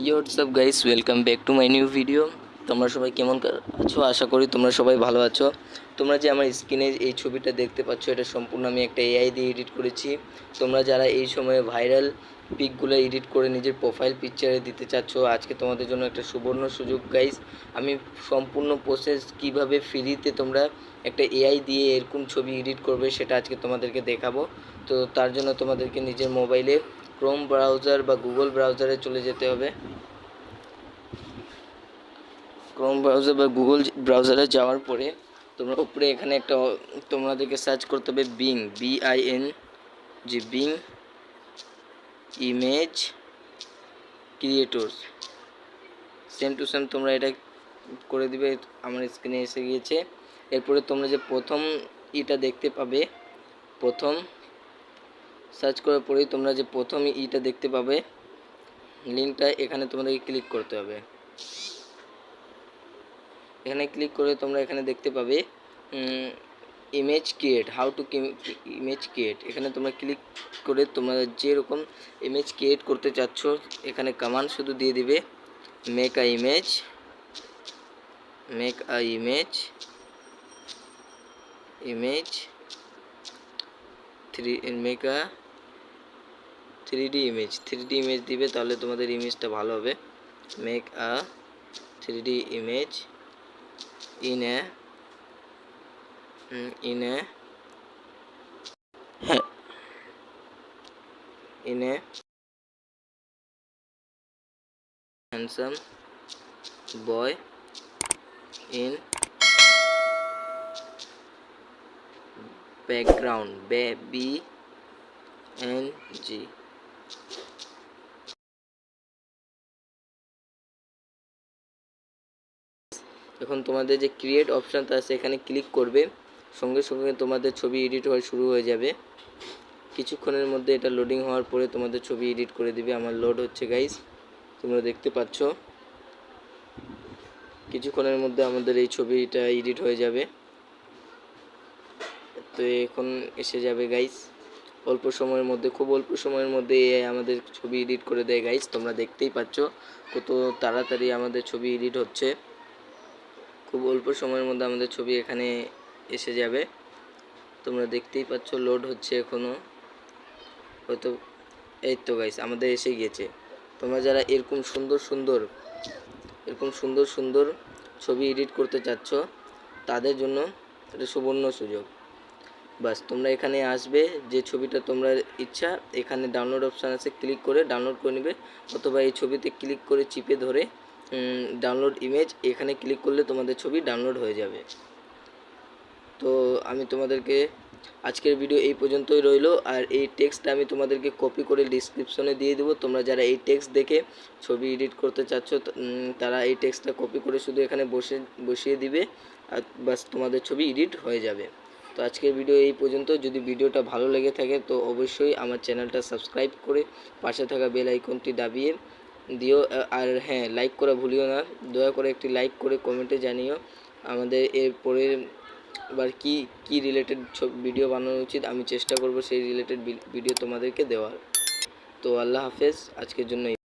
WhatsApp guys, welcome back to my new video. তোমরা সবাই কেমন আছো? আশা করি তোমরা সবাই ভালো আছো। তোমরা যে আমার স্ক্রিনে এই ছবিটা দেখতে পাচ্ছ, এটা সম্পূর্ণ আমি একটা এআই দিয়ে এডিট করেছি। তোমরা যারা এই সময়ে ভাইরাল পিকগুলো এডিট করে নিজের প্রোফাইল পিকচারে দিতে চাচ্ছ, আজকে তোমাদের জন্য একটা সুবর্ণ সুযোগ গাইস। আমি সম্পূর্ণ প্রসেস কিভাবে ফ্রিতে তোমরা একটা এআই দিয়ে এরকম ছবি এডিট করবে সেটা আজকে তোমাদেরকে দেখাবো। তো তার জন্য তোমাদেরকে নিজের মোবাইলে ক্রোম ব্রাউজার বা গুগল ব্রাউজারে চলে যেতে হবে। ক্রোম ব্রাউজার বা গুগল ব্রাউজারে যাওয়ার পরে তোমরা উপরে এখানে একটা তোমাদেরকে সার্চ করতে হবে BIN being image creators. Same to same তোমরা এটা করে দিবে। আমার স্ক্রিনে এসে গিয়েছে। এরপরে তোমরা যে প্রথম ইটা দেখতে পাবে, প্রথম সার্চ করার পরেই তোমরা যে প্রথম ইটা দেখতে পাবে লিঙ্কটা, এখানে তোমাদেরকে ক্লিক করতে হবে। এখানে ক্লিক করে তোমরা এখানে দেখতে পাবে image create, how to image create. এখানে তোমরা ক্লিক করে তোমরা যেরকম ইমেজ ক্রিয়েট করতে চাচ্ছ এখানে কমান্ড শুধু দিয়ে দিবে, make a image 3D image দিবে, তাহলে তোমাদের ইমেজটা ভালো হবে। Make a 3D image in a handsome boy in background BNG। এখন তোমাদের যে ক্রিয়েট অপশানটা আছে এখানে ক্লিক করবে, সঙ্গে সঙ্গে তোমাদের ছবি এডিট হওয়া শুরু হয়ে যাবে। কিছুক্ষণের মধ্যে এটা লোডিং হওয়ার পরে তোমাদের ছবি এডিট করে দিবে। আমার লোড হচ্ছে গাইস, তোমরা দেখতে পাচ্ছ। কিছুক্ষণের মধ্যে আমাদের এই ছবিটা এডিট হয়ে যাবে। তো এখন এসে যাবে গাইস অল্প সময়ের মধ্যে, খুব অল্প সময়ের মধ্যে আমাদের ছবি এডিট করে দেয় গাইস। তোমরা দেখতেই পাচ্ছ কত তাড়াতাড়ি আমাদের ছবি এডিট হচ্ছে। খুব অল্প সময়ের মধ্যে আমাদের ছবি এখানে এসে যাবে। তোমরা দেখতেই পাচ্ছ, লোড হচ্ছে এখনও হয়তো। এই তো গাইস আমাদের এসে গিয়েছে। তোমরা যারা এরকম সুন্দর ছবি এডিট করতে চাচ্ছ তাদের জন্য এটা সুবর্ণ সুযোগ। বাস তোমরা এখানে আসবে, যে ছবিটা তোমরা ইচ্ছা এখানে ডাউনলোড অপশান আছে, ক্লিক করে ডাউনলোড করে নেবে, অথবা এই ছবিতে ক্লিক করে চিপে ধরে ডাউনলোড ইমেজ এখানে ক্লিক করলে তোমাদের ছবি ডাউনলোড হয়ে যাবে। তো আমি তোমাদেরকে আজকের ভিডিও এই পর্যন্তই রইল। আর এই টেক্সটটা আমি তোমাদেরকে কপি করে ডিসক্রিপশনে দিয়ে দেবো। তোমরা যারা এই টেক্সট দেখে ছবি এডিট করতে চাচ্ছ তারা এই টেক্সটটা কপি করে শুধু এখানে বসিয়ে দিবে, আর বাস তোমাদের ছবি এডিট হয়ে যাবে। তো আজকের ভিডিও এই পর্যন্ত। যদি ভিডিওটা ভালো লেগে থাকে তো অবশ্যই আমার চ্যানেলটা সাবস্ক্রাইব করে পাশে থাকা বেল আইকনটি দাবিয়ে দিও। আর হ্যাঁ, লাইক করা ভুলিও না। দয়া করে একটি লাইক করে কমেন্টে জানিও আমাদের এরপরে আবার কি রিলেটেড ভিডিও বানানো উচিত। আমি চেষ্টা করব সেই রিলেটেড ভিডিও তোমাদেরকে দেওয়ার। তো আল্লাহ হাফেজ, আজকের জন্য।